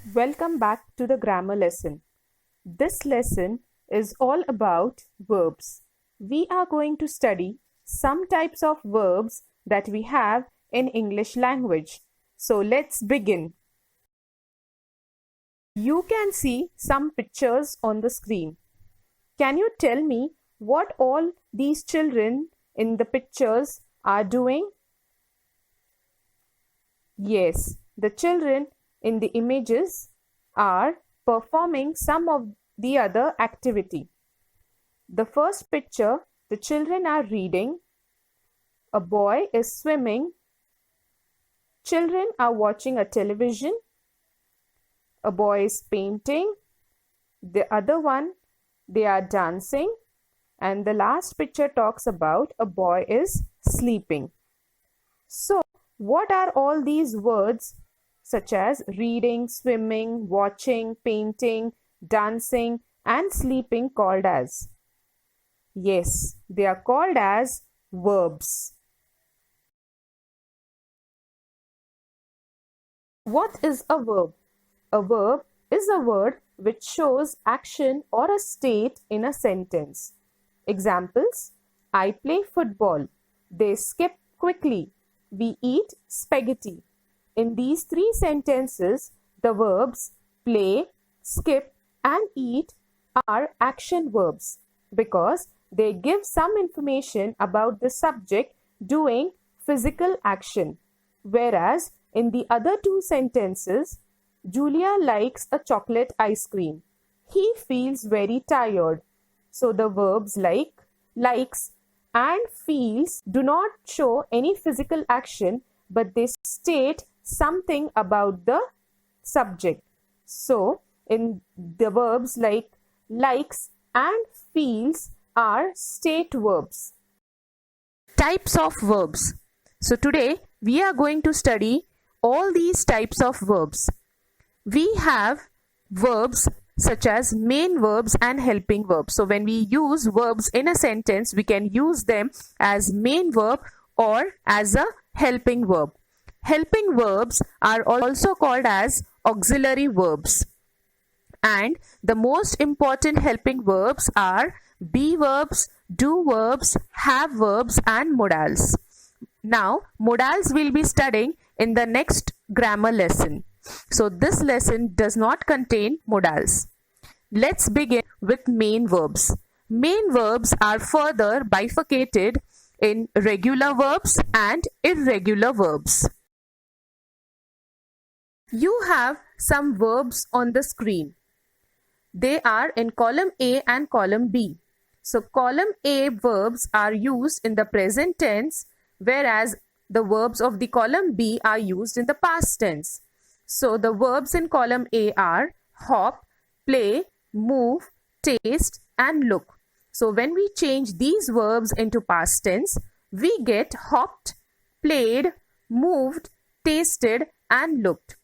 Welcome back to the grammar lesson. This lesson is all about verbs. We are going to study some types of verbs that we have in English language. So let's begin. You can see some pictures on the screen. Can you tell me what all these children in the pictures are doing? Yes, the children in the images are performing some of the other activity. The first picture, the children are reading. A boy is swimming. Children are watching a television. A boy is painting. The other one, they are dancing. And the last picture talks about a boy is sleeping. So, what are all these words such as reading, swimming, watching, painting, dancing, and sleeping called as? Yes, they are called as verbs. What is a verb? A verb is a word which shows action or a state in a sentence. Examples: I play football. They skip quickly. We eat spaghetti. In these three sentences, the verbs play, skip, and eat are action verbs because they give some information about the subject doing physical action. Whereas in the other two sentences, Julia likes a chocolate ice cream. He feels very tired. So the verbs like, likes, and feels do not show any physical action, but they state something about the subject. So in the verbs like likes and feels are state verbs. Types of verbs. So today we are going to study all these types of verbs. We have verbs such as main verbs and helping verbs. So when we use verbs in a sentence, we can use them as main verb or as a helping verb. Helping verbs are also called as auxiliary verbs. And the most important helping verbs are be verbs, do verbs, have verbs, and modals. Now, modals we'll be studying in the next grammar lesson. So this lesson does not contain modals. Let's begin with main verbs. Main verbs are further bifurcated in regular verbs and irregular verbs. You have some verbs on the screen. They are in column A and column B. So column A verbs are used in the present tense, whereas the verbs of the column B are used in the past tense. So the verbs in column A are hop, play, move, taste, and look. So when we change these verbs into past tense, we get hopped, played, moved, tasted, and looked.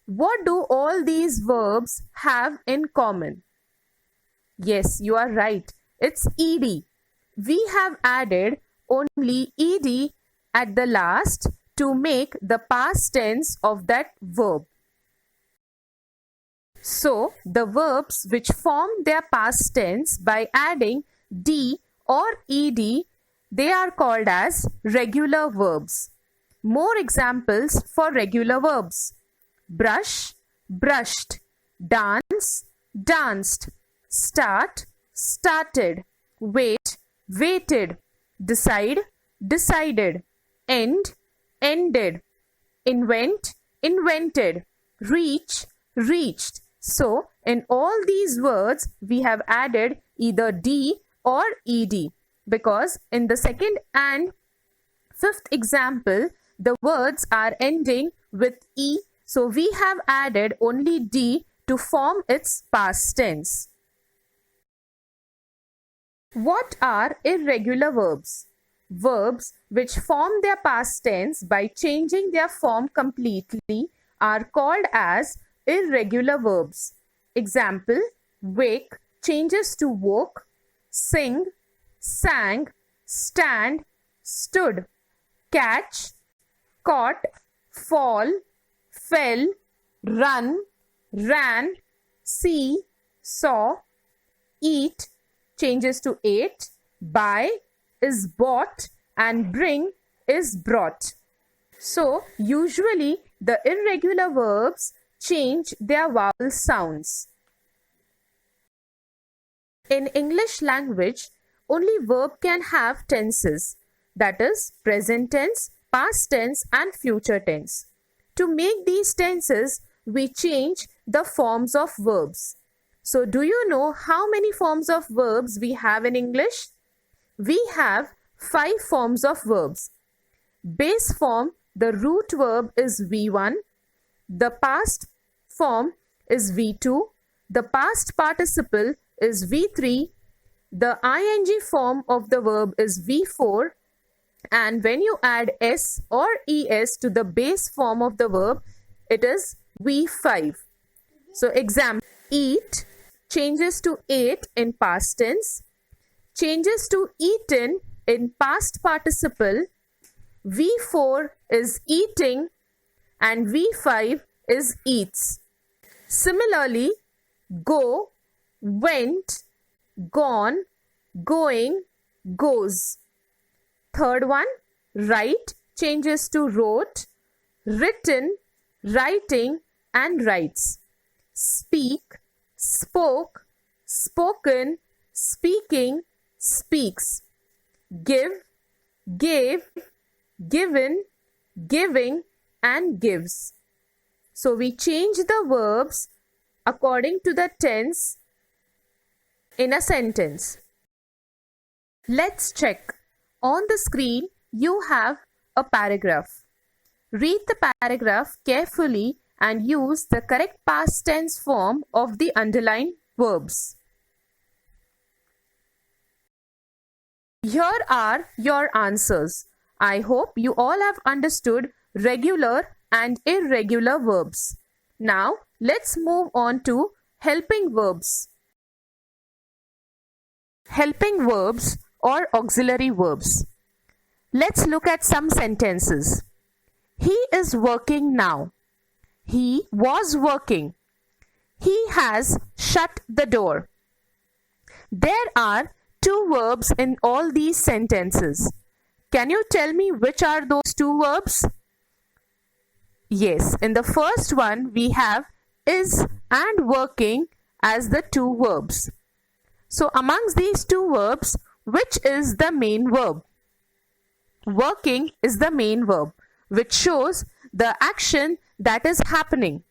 What do all these verbs have in common? Yes, you are right. It's ed. We have added only ed at the last to make the past tense of that verb. So, the verbs which form their past tense by adding d or ed, they are called as regular verbs. More examples for regular verbs: brush, brushed, dance, danced, start, started, wait, waited, decide, decided, end, ended, invent, invented, reach, reached. So, in all these words, we have added either d or ed because in the second and fifth example, the words are ending with e. So, we have added only d to form its past tense. What are irregular verbs? Verbs which form their past tense by changing their form completely are called as irregular verbs. Example: wake changes to woke, sing, sang, stand, stood, catch, caught, fall, fell, Run, ran, see, saw. Eat changes to ate. Buy is bought and bring is brought. So usually the irregular verbs change their vowel sounds. In English language, only verb can have tenses, that is present tense, past tense and future tense. To make these tenses, we change the forms of verbs. So do you know how many forms of verbs we have in English? We have 5 forms of verbs. Base form, the root verb is V1. The past form is V2. The past participle is V3. The ing form of the verb is V4. And when you add s or es to the base form of the verb, it is V5. So example, eat changes to ate in past tense, changes to eaten in past participle, V4 is eating and V5 is eats. Similarly, go, went, gone, going, goes. Third one, write changes to wrote, written, writing and writes. Speak, spoke, spoken, speaking, speaks. Give, gave, given, giving and gives. So we change the verbs according to the tense in a sentence. Let's check. On the screen, you have a paragraph. Read the paragraph carefully and use the correct past tense form of the underlined verbs. Here are your answers. I hope you all have understood regular and irregular verbs. Now, let's move on to helping verbs. Helping verbs or auxiliary verbs. Let's look at some sentences. He is working now. He was working. He has shut the door. There are 2 verbs in all these sentences. Can you tell me which are those 2 verbs? Yes, in the first one we have is and working as the 2 verbs. So amongst these 2 verbs, which is the main verb? Working is the main verb, which shows the action that is happening.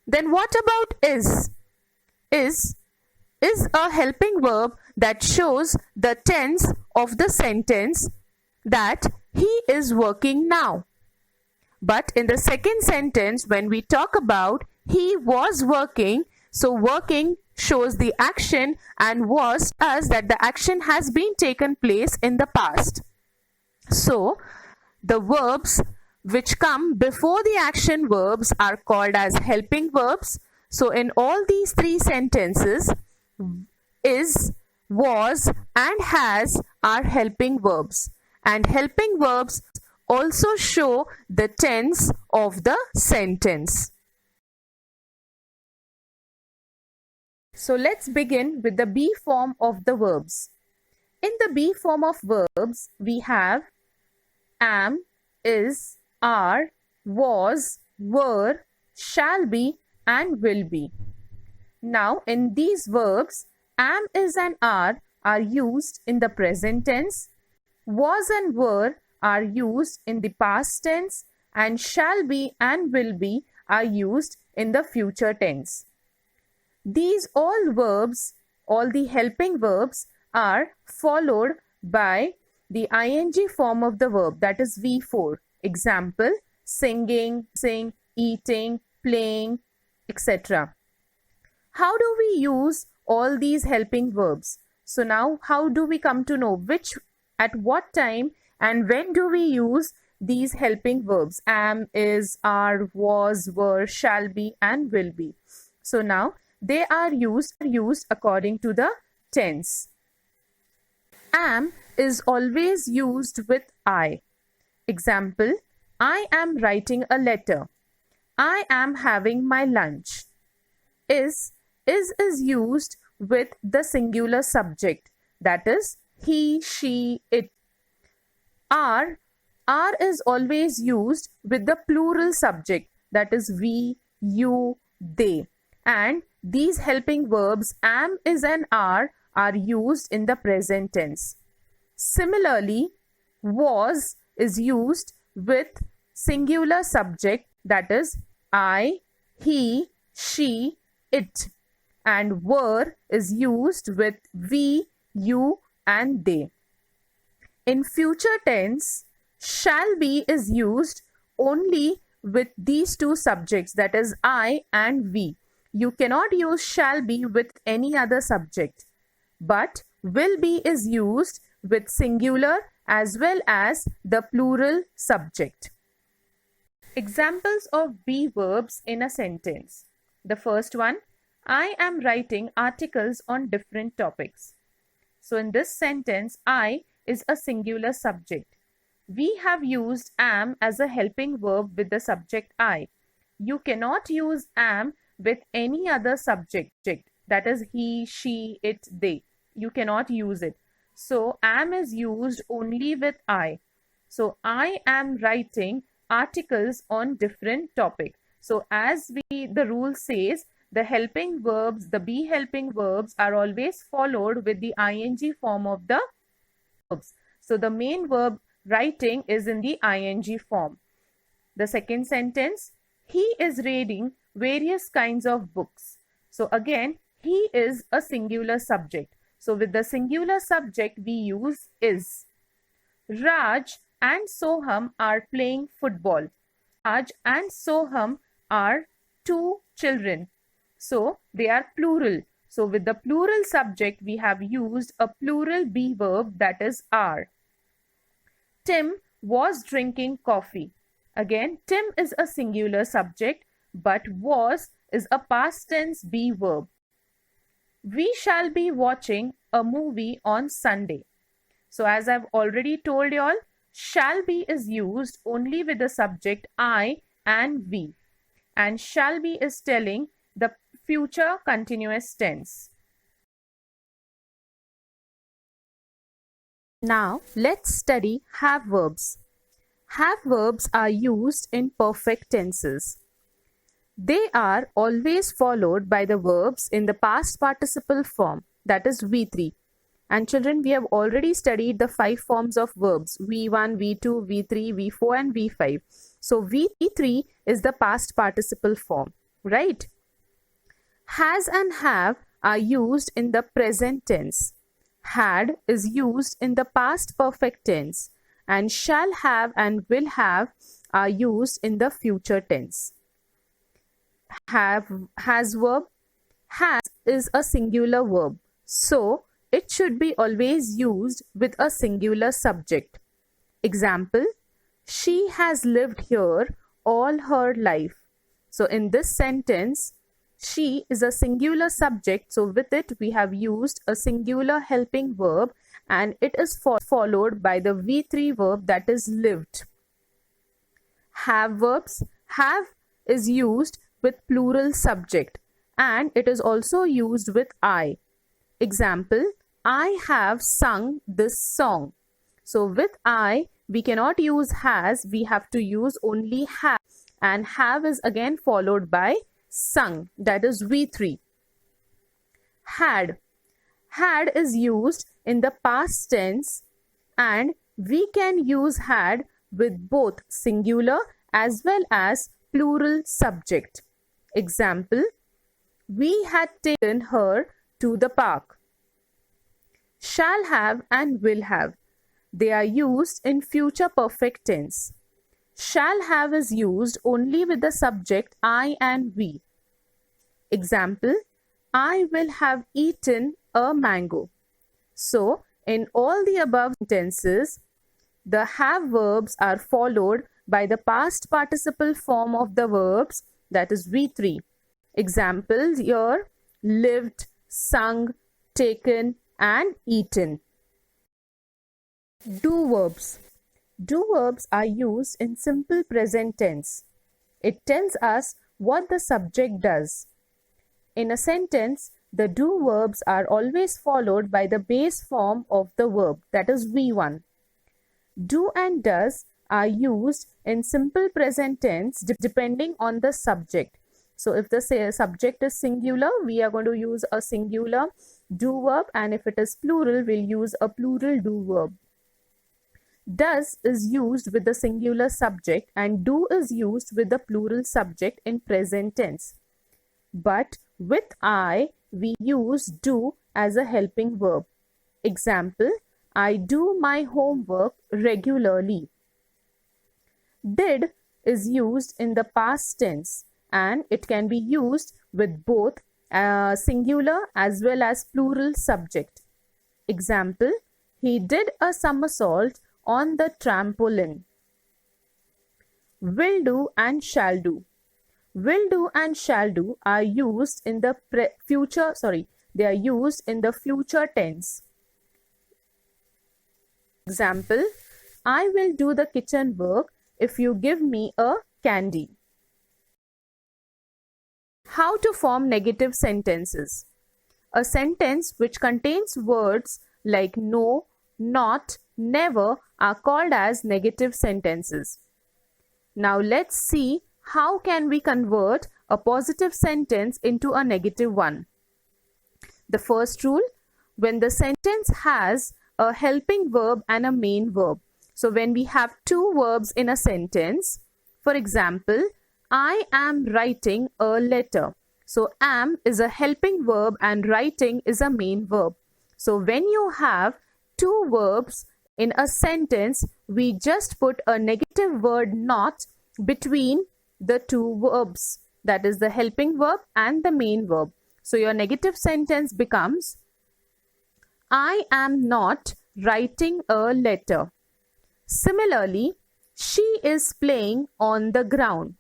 Then what about is? Is a helping verb that shows the tense of the sentence that he is working now. But in the second sentence, when we talk about he was working, so working shows the action and was as that the action has been taken place in the past. So the verbs which come before the action verbs are called as helping verbs. So in all these 3 sentences, is, was and has are helping verbs. And helping verbs also show the tense of the sentence. So let's begin with the be form of the verbs. In the be form of verbs, we have am, is, are, was, were, shall be and will be. Now in these verbs, am, is and are used in the present tense, was and were are used in the past tense, and shall be and will be are used in the future tense. These all verbs, all the helping verbs are followed by the ing form of the verb, that is V4. Example, singing, sing, eating, playing, etc. How do we use all these helping verbs? So now how do we come to know which, at what time and when do we use these helping verbs? Am, is, are, was, were, shall be and will be. So now they are used according to the tense. Am is always used with I. Example, I am writing a letter. I am having my lunch. Is used with the singular subject, that is he, she, it. Are are is always used with the plural subject, that is we, you, they. And these helping verbs am, is, and are used in the present tense. Similarly, was is used with singular subject, that is I, he, she, it. And were is used with we, you, and they. In future tense, shall be is used only with these two subjects, that is I and we. You cannot use shall be with any other subject. But will be is used with singular as well as the plural subject. Examples of be verbs in a sentence. The first one, I am writing articles on different topics. So in this sentence, I is a singular subject. We have used am as a helping verb with the subject I. You cannot use am with any other subject, that is he, she, it, they. You cannot use it. So am is used only with I. So I am writing articles on different topics. So as the rule says, the helping verbs, the be helping verbs are always followed with the ing form of the verbs. So the main verb writing is in the ing form. The second sentence, he is reading various kinds of books. So again, he is a singular subject. So with the singular subject, we use is. Raj and Soham are playing football. Raj and Soham are two children. So they are plural. So with the plural subject, we have used a plural be verb, that is are. Tim was drinking coffee. Again, Tim is a singular subject, but was is a past tense be verb. We shall be watching a movie on Sunday. So as I've already told you all, shall be is used only with the subject I and we. And shall be is telling the future continuous tense. Now let's study have verbs. Have verbs are used in perfect tenses. They are always followed by the verbs in the past participle form, that is V3. And children, we have already studied the 5 forms of verbs, V1, V2, V3, V4 and V5. So V3 is the past participle form, right? Has and have are used in the present tense. Had is used in the past perfect tense, and shall have and will have are used in the future tense. Has verb. Has is a singular verb, so it should be always used with a singular subject. Example, she has lived here all her life. So in this sentence, she is a singular subject, so with it we have used a singular helping verb, and it is followed by the V3 verb, that is lived. Have verbs. Have is used with plural subject, and it is also used with I. Example, I have sung this song. So with I, we cannot use has, we have to use only have, and have is again followed by sung, that is V3. Had. Had is used in the past tense, and we can use had with both singular as well as plural subject. Example, we had taken her to the park. Shall have and will have. They are used in future perfect tense. Shall have is used only with the subject I and we. Example, I will have eaten a mango. So, in all the above sentences, the have verbs are followed by the past participle form of the verbs, that is V3. Examples here, lived, sung, taken, and eaten. Do verbs. Do verbs are used in simple present tense. It tells us what the subject does. In a sentence, the do verbs are always followed by the base form of the verb, that is V1. Do and does are used in simple present tense depending on the subject. So if the subject is singular, we are going to use a singular do verb, and if it is plural, we'll use a plural do verb. Does is used with the singular subject and do is used with the plural subject in present tense. But with I, we use do as a helping verb. Example, I do my homework regularly. Did is used in the past tense and it can be used with both singular as well as plural subject. Example, he did a somersault on the trampoline. Will do and shall do. Will do and shall do are used in the they are used in the future tense. Example, I will do the kitchen work if you give me a candy. How to form negative sentences? A sentence which contains words like no, not, never are called as negative sentences. Now let's see how can we convert a positive sentence into a negative one. The first rule, when the sentence has a helping verb and a main verb. So when we have two verbs in a sentence, for example, I am writing a letter. So am is a helping verb and writing is a main verb. So when you have two verbs in a sentence, we just put a negative word not between the two verbs, that is the helping verb and the main verb. So your negative sentence becomes, I am not writing a letter. Similarly, she is playing on the ground.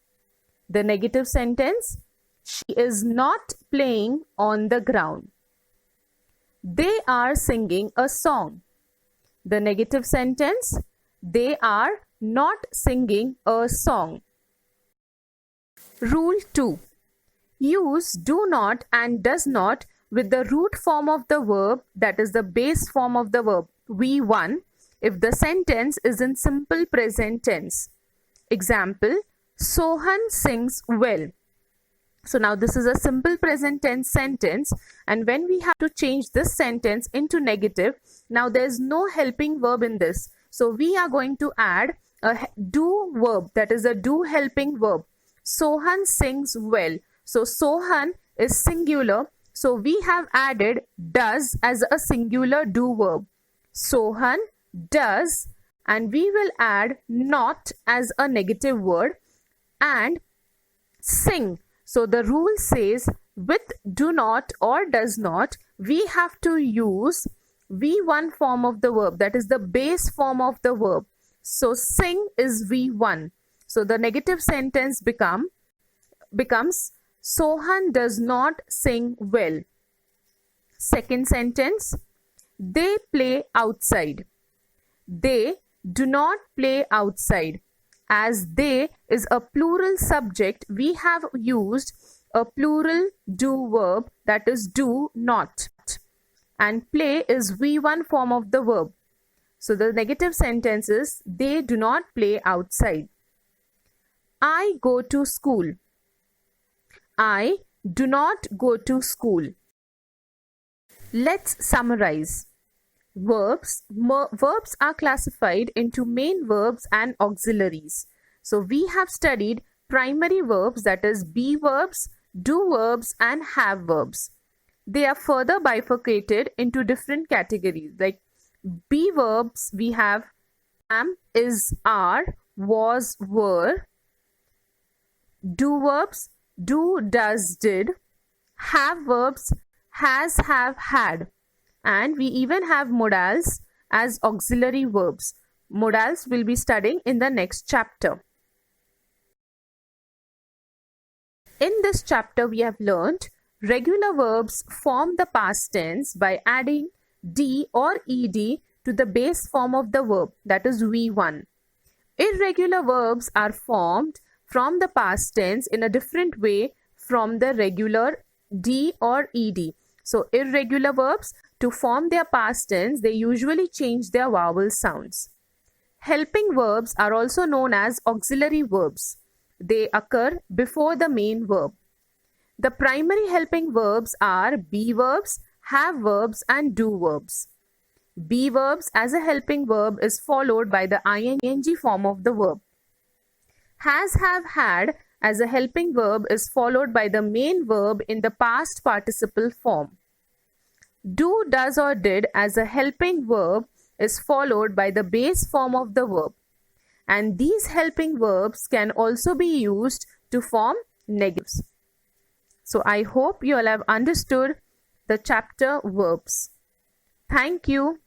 The negative sentence, she is not playing on the ground. They are singing a song. The negative sentence, they are not singing a song. Rule 2. Use do not and does not with the root form of the verb, that is the base form of the verb, V1, if the sentence is in simple present tense. Example, Sohan sings well. So now this is a simple present tense sentence, and when we have to change this sentence into negative, now there is no helping verb in this. So we are going to add a do verb, that is a do helping verb. Sohan sings well. So Sohan is singular. So we have added does as a singular do verb. Sohan does, and we will add not as a negative word and sing. So the rule says with do not or does not, we have to use V1 form of the verb, that is the base form of the verb. So sing is V1. So the negative sentence becomes Sohan does not sing well. Second sentence, they play outside. They do not play outside. As they is a plural subject, we have used a plural do verb, that is do not. And play is V1 form of the verb. So the negative sentence is they do not play outside. I go to school. I do not go to school. Let's summarize. Verbs are classified into main verbs and auxiliaries. So we have studied primary verbs, that is be verbs, do verbs and have verbs. They are further bifurcated into different categories. Like be verbs, we have am, is, are, was, were. Do verbs, do, does, did. Have verbs, has, have, had. And we even have modals as auxiliary verbs. Modals we'll be studying in the next chapter. In this chapter, we have learnt regular verbs form the past tense by adding d or ed to the base form of the verb, that is V1. Irregular verbs are formed from the past tense in a different way from the regular D or ED. So irregular verbs, to form their past tense, they usually change their vowel sounds. Helping verbs are also known as auxiliary verbs. They occur before the main verb. The primary helping verbs are be verbs, have verbs, and do verbs. Be verbs as a helping verb is followed by the ing form of the verb. Has, have, had as a helping verb is followed by the main verb in the past participle form. Do, does, or did as a helping verb is followed by the base form of the verb. And these helping verbs can also be used to form negatives. So I hope you all have understood the chapter verbs. Thank you.